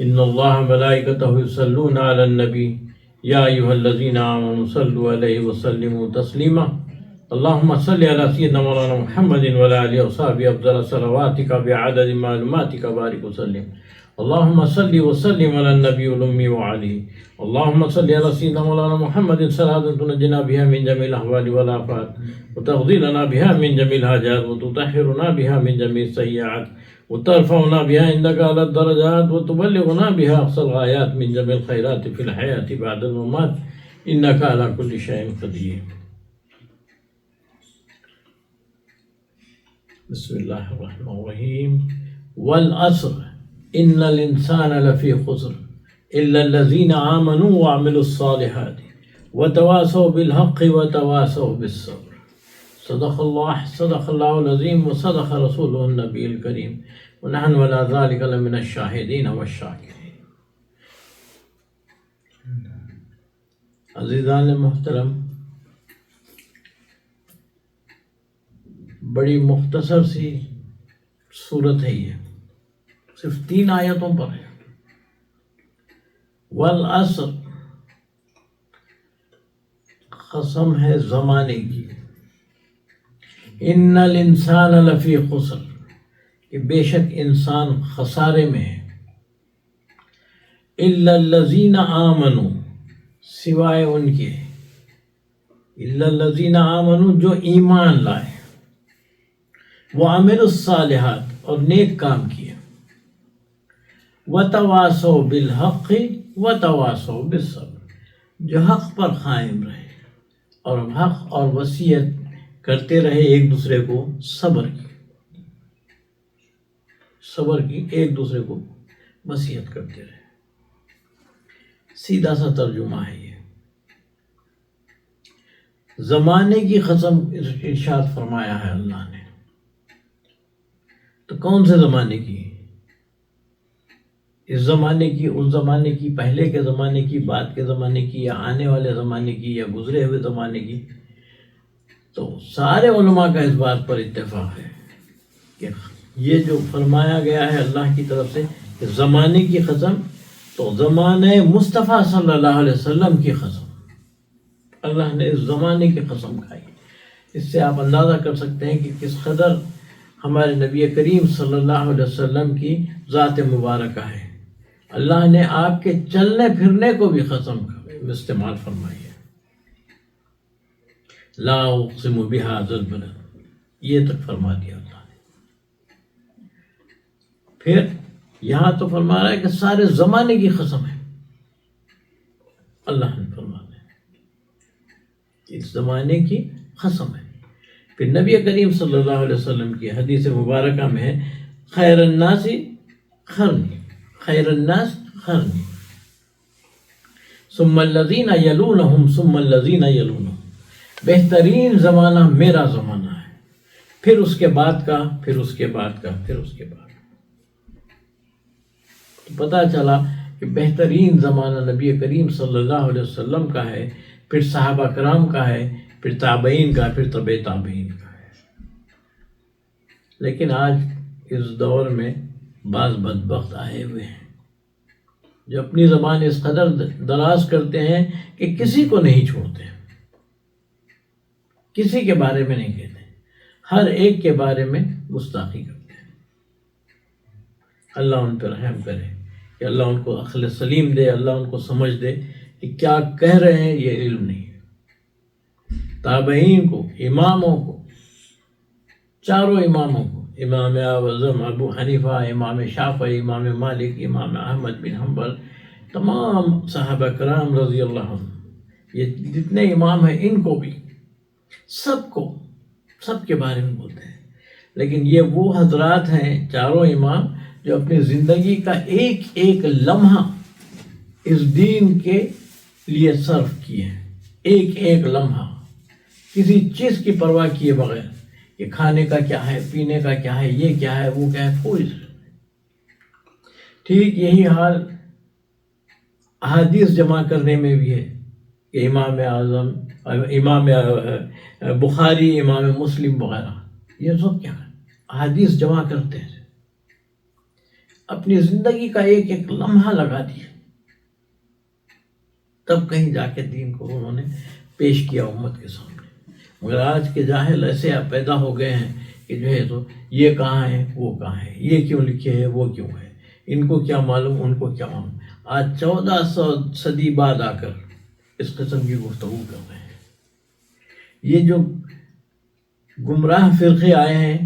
ان اللہ ملائکتہ یصلون علی النبی یا ایھا الذین آمنوا صلوا علیہ وسلموا تسلیما اللہم صل علی سیدنا مولانا محمد وعلی آلہ وصحبہ افضل صلواتک بعدد معلوماتک بارک وسلم اللہم صل وسلم علی النبی الأمی وعلیہ اللہم صل علی سیدنا مولانا محمد صلاة تنجنا بها من جميع الأحوال والآفات وتقضي لنا بها من جميع الحاجات وتطهرنا بها من جميع السيئات وترفعنا بها عندك على الدرجات وتبلغنا بها أقصى الغايات من جميع الخيرات في الحياة بعد الممات إنك على كل شيء قدير. بسم الله الرحمن الرحيم. والعصر إن الإنسان لفي خسر إلا الذين آمنوا وعملوا الصالحات وتواصوا بالحق وتواصوا بالصبر. صدق الله العظيم وصدق رسوله النبي الكريم ونحن على ذلك لمن الشاهدين والشاكرين. عزیزان محترم، بڑی مختصر سی صورت ہے، یہ صرف 3 آیتوں پر ہے. والعصر قسم ہے زمانے کی، ان الانسان لفی خسر کہ بے شک انسان خسارے میں ہے، الا الذین آمنوا سوائے ان کے، الا الذین آمنوا جو ایمان لائے، وعملوا الصالحات اور نیک کام کیے، وتواصوا بالحق وتواصوا بالصبر جو حق پر قائم رہے اور حق اور وصیت کرتے رہے ایک دوسرے کو صبر کی ایک دوسرے کو وصیت کرتے رہے. سیدھا سا ترجمہ ہے یہ. زمانے کی قسم ارشاد فرمایا ہے اللہ نے، تو کون سے زمانے کی؟ اس زمانے کی، اس زمانے کی، پہلے کے زمانے کی، بعد کے زمانے کی، یا آنے والے زمانے کی، یا گزرے ہوئے زمانے کی؟ تو سارے علماء کا اس بات پر اتفاق ہے کہ یہ جو فرمایا گیا ہے اللہ کی طرف سے کہ زمانے کی قسم، تو زمانے مصطفیٰ صلی اللہ علیہ وسلم کی قسم، اللہ نے اس زمانے کی قسم کھائی. اس سے آپ اندازہ کر سکتے ہیں کہ کس قدر ہمارے نبی کریم صلی اللہ علیہ وسلم کی ذات مبارکہ ہے. اللہ نے آپ کے چلنے پھرنے کو بھی قسم استعمال فرمائی ہے. لا اقسم بہذا البلد، یہ تک فرما دیا اللہ نے. پھر یہاں تو فرما رہا ہے کہ سارے زمانے کی قسم ہے. اللہ نے فرمایا اس زمانے کی قسم ہے. پھر نبی کریم صلی اللہ علیہ وسلم کی حدیث مبارکہ میں ہے خیر الناس قرنی، خیر الناس قرنی ثم الذین یلونہم ثم الذین یلونہم، بہترین زمانہ میرا زمانہ ہے، پھر اس کے بعد کا، پھر اس کے بعد کا، پھر اس کے بعد. تو پتہ چلا کہ بہترین زمانہ نبی کریم صلی اللہ علیہ وسلم کا ہے، پھر صحابہ کرام کا ہے، پھر تابعین کا، پھر تبع تابعین کا ہے. لیکن آج اس دور میں بعض بدبخت آئے ہوئے ہیں جو اپنی زبان اس قدر دراز کرتے ہیں کہ کسی کو نہیں چھوڑتے، کسی کے بارے میں نہیں کہتے، ہر ایک کے بارے میں گستاخی کرتے ہیں. اللہ ان پر رحم کرے کہ اللہ ان کو عقل سلیم دے، اللہ ان کو سمجھ دے کہ کیا کہہ رہے ہیں یہ علم نہیں. تابعین کو، اماموں کو، چاروں اماموں کو، امام اعظم ابو حنیفہ، امام شافعی، امام مالک، امام احمد بن حنبل، تمام صحابہ کرام رضی اللہ عنہ، یہ جتنے امام ہیں ان کو بھی، سب کو، سب کے بارے میں بولتے ہیں. لیکن یہ وہ حضرات ہیں چاروں امام جو اپنی زندگی کا ایک ایک لمحہ اس دین کے لیے صرف کیے ہیں. ایک ایک لمحہ کسی چیز کی پرواہ کیے بغیر کہ کھانے کا کیا ہے، پینے کا کیا ہے، یہ کیا ہے، وہ کیا ہے، کوئی. ٹھیک یہی حال احادیث جمع کرنے میں بھی ہے کہ امام اعظم، امام بخاری، امام مسلم وغیرہ یہ سب کیا ہے، احادیث جمع کرتے ہیں. اپنی زندگی کا ایک ایک لمحہ لگا دیا، تب کہیں جا کے دین کو انہوں نے پیش کیا امت کے سامنے۔ مگر آج کے جاہل ایسے پیدا ہو گئے ہیں کہ جو ہے تو یہ کہاں ہے وہ کہاں ہے، یہ کیوں لکھے ہے وہ کیوں ہے، ان کو کیا معلوم ان کو کیا معلوم۔ آج 1400 صدی بعد آ کر اس قسم کی گفتگو کر رہے ہیں۔ یہ جو گمراہ فرقے آئے ہیں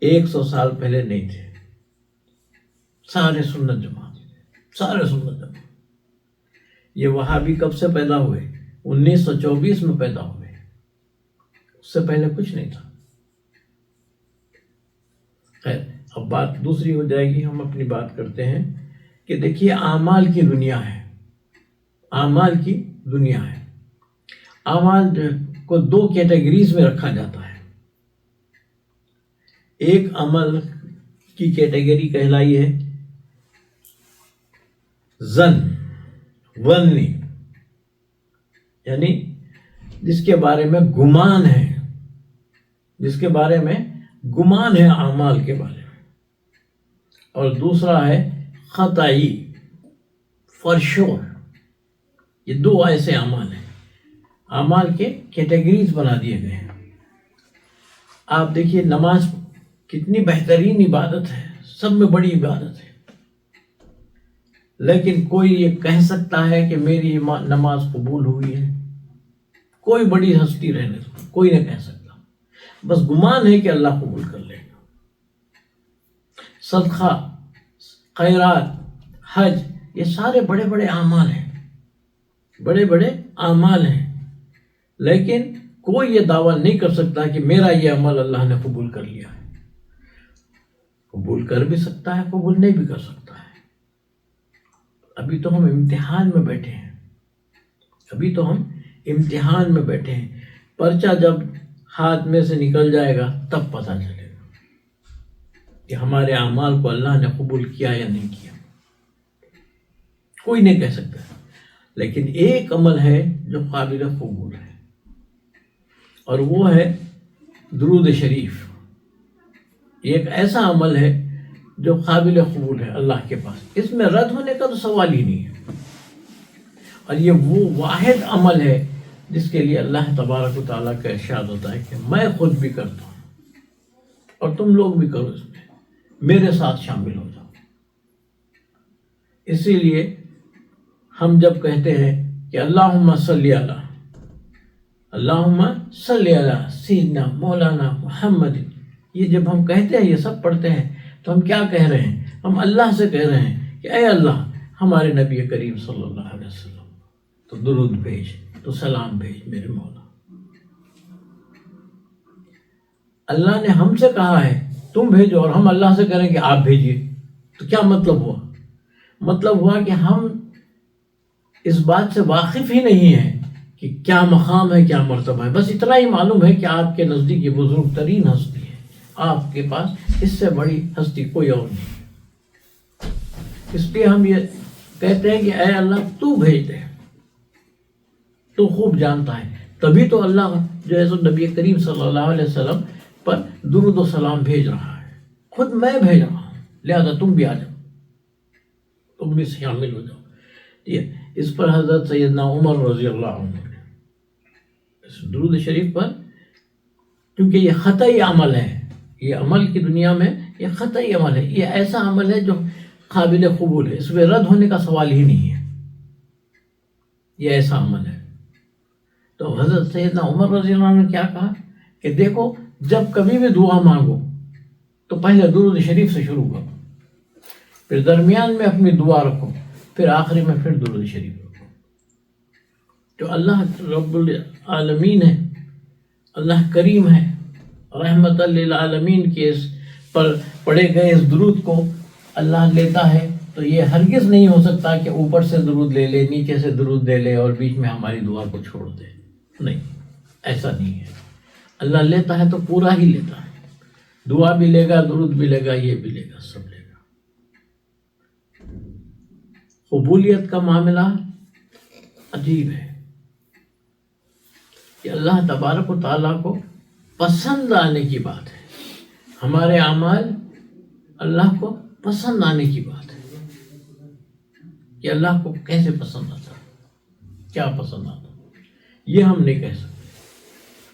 100 سال پہلے نہیں تھے، سارے سنت جماعت، سارے سنت جماعت۔ یہ وہابی کب سے پیدا ہوئے؟ 1924 میں پیدا ہوئے، اس سے پہلے کچھ نہیں تھا۔ خیر، اب بات دوسری ہو جائے گی، ہم اپنی بات کرتے ہیں کہ دیکھیے اعمال کی دنیا ہے، اعمال کی دنیا ہے۔ اعمال کو 2 کیٹیگریز میں رکھا جاتا ہے۔ ایک عمل کی کیٹیگری کہلائی ہے ظنی، یعنی جس کے بارے میں گمان ہے، جس کے بارے میں گمان ہے اعمال کے بارے میں، اور دوسرا ہے خطائی، فار شور۔ یہ 2 ایسے اعمال ہیں، اعمال کے کیٹیگریز بنا دیے گئے ہیں۔ آپ دیکھیے نماز کتنی بہترین عبادت ہے، سب میں بڑی عبادت ہے، لیکن کوئی یہ کہہ سکتا ہے کہ میری نماز قبول ہوئی ہے؟ کوئی بڑی ہستی رہنے دو، کوئی نہیں کہہ سکتا، بس گمان ہے کہ اللہ قبول کر لے گا۔ صدقہ، خیرات، حج، یہ سارے بڑے بڑے اعمال ہیں، بڑے بڑے اعمال ہیں، لیکن کوئی یہ دعویٰ نہیں کر سکتا کہ میرا یہ عمل اللہ نے قبول کر لیا ہے۔ قبول کر بھی سکتا ہے، قبول نہیں بھی کر سکتا ہے۔ ابھی تو ہم امتحان میں بیٹھے ہیں، ابھی تو ہم امتحان میں بیٹھے ہیں۔ پرچہ جب ہاتھ میں سے نکل جائے گا تب پتہ چلے گا کہ ہمارے اعمال کو اللہ نے قبول کیا یا نہیں کیا۔ کوئی نہیں کہہ سکتا، لیکن ایک عمل ہے جو قابل قبول ہے، اور وہ ہے درود شریف۔ یہ ایک ایسا عمل ہے جو قابل قبول ہے اللہ کے پاس، اس میں رد ہونے کا تو سوال ہی نہیں ہے۔ اور یہ وہ واحد عمل ہے جس کے لیے اللہ تبارک و تعالیٰ کا ارشاد ہوتا ہے کہ میں خود بھی کرتا ہوں اور تم لوگ بھی کرو، اس میں میرے ساتھ شامل ہو جاؤ۔ اسی لیے ہم جب کہتے ہیں کہ اللہم صلی علی، اللہم صلی علی سیدنا مولانا محمد، یہ جب ہم کہتے ہیں، یہ سب پڑھتے ہیں، تو ہم کیا کہہ رہے ہیں؟ ہم اللہ سے کہہ رہے ہیں کہ اے اللہ ہمارے نبی کریم صلی اللہ علیہ وسلم تو درود بھیج، تو سلام بھیج میرے مولا۔ اللہ نے ہم سے کہا ہے تم بھیجو، اور ہم اللہ سے کہہ رہے ہیں کہ آپ بھیجیے، تو کیا مطلب ہوا؟ مطلب ہوا کہ ہم اس بات سے واقف ہی نہیں ہیں کہ کیا مقام ہے، کیا مرتبہ ہے۔ بس اتنا ہی معلوم ہے کہ آپ کے نزدیک یہ بزرگ ترین ہستی ہے، آپ کے پاس اس سے بڑی ہستی کوئی اور نہیں۔ اس لیے ہم یہ کہتے ہیں کہ اے اللہ تو بھیج دے، تو خوب جانتا ہے۔ تبھی تو اللہ جو ہے سو نبی کریم صلی اللہ علیہ وسلم پر درود و سلام بھیج رہا ہے، خود میں بھیج رہا ہوں، لہذا تم بھی آ جاؤ، تم بھی شامل ہو جاؤ۔ اس پر حضرت سیدنا عمر رضی اللہ عنہ نے اس درود شریف پر، کیونکہ یہ خطائی عمل ہے، یہ عمل کی دنیا میں یہ خطائی عمل ہے، یہ ایسا عمل ہے جو قابل قبول ہے، اس میں رد ہونے کا سوال ہی نہیں ہے، یہ ایسا عمل ہے۔ تو حضرت سیدنا عمر رضی اللہ عنہ نے کیا کہا کہ دیکھو جب کبھی بھی دعا مانگو تو پہلے درود شریف سے شروع کرو، پھر درمیان میں اپنی دعا رکھو، پھر آخری میں پھر درود شریف رکھو۔ جو اللہ رب العالمین ہے، اللہ کریم ہے، رحمت للعالمین کے اس پر پڑھے گئے اس درود کو اللہ لیتا ہے، تو یہ ہرگز نہیں ہو سکتا کہ اوپر سے درود لے لے، نیچے سے درود دے لے اور بیچ میں ہماری دعا کو چھوڑ دے۔ نہیں، ایسا نہیں ہے۔ اللہ لیتا ہے تو پورا ہی لیتا ہے، دعا بھی لے گا، درود بھی لے گا، یہ بھی لے گا، سب لے گا۔ قبولیت کا معاملہ عجیب ہے کہ اللہ تبارک و تعالیٰ کو پسند آنے کی بات ہے۔ ہمارے اعمال اللہ کو پسند آنے کی بات ہے کہ اللہ کو کیسے پسند آتا ہے، کیا پسند آتا ہے، یہ ہم نہیں کہہ سکتے۔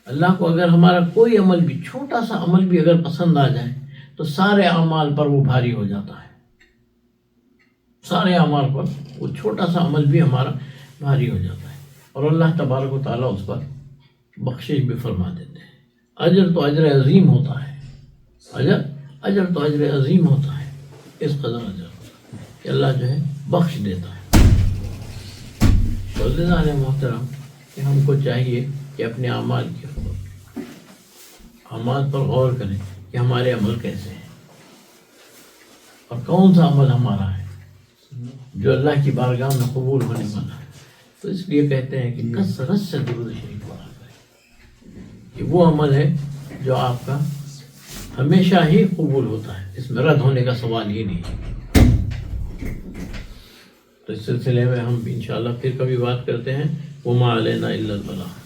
اللہ کو اگر ہمارا کوئی عمل بھی، چھوٹا سا عمل بھی اگر پسند آ جائے تو سارے اعمال پر وہ بھاری ہو جاتا ہے، سارے اعمال پر وہ چھوٹا سا عمل بھی ہمارا بھاری ہو جاتا ہے، اور اللہ تبارک و تعالیٰ اس پر بخشش بھی فرما دیتے ہیں۔ اجر تو اجر عظیم ہوتا ہے، اجر تو اجر عظیم ہوتا ہے، اس قدر اجر ہوتا ہے کہ اللہ جو ہے بخش دیتا ہے۔ تو عزیزان محترم، کہ ہم کو چاہیے کہ اپنے اعمال کی اعمال پر غور کریں کہ ہمارے عمل کیسے ہیں اور کون سا عمل ہمارا ہے جو اللہ کی بارگاہ میں قبول ہونے والا ہے۔ تو اس لیے کہتے ہیں کہ کثرت سے درود شریف پڑھا کریں، کہ وہ عمل ہے جو آپ کا ہمیشہ ہی قبول ہوتا ہے، اس میں رد ہونے کا سوال ہی نہیں ہے۔ تو اس سلسلے میں ہم انشاءاللہ پھر کبھی بات کرتے ہیں۔ وما علینا الا البلاغ۔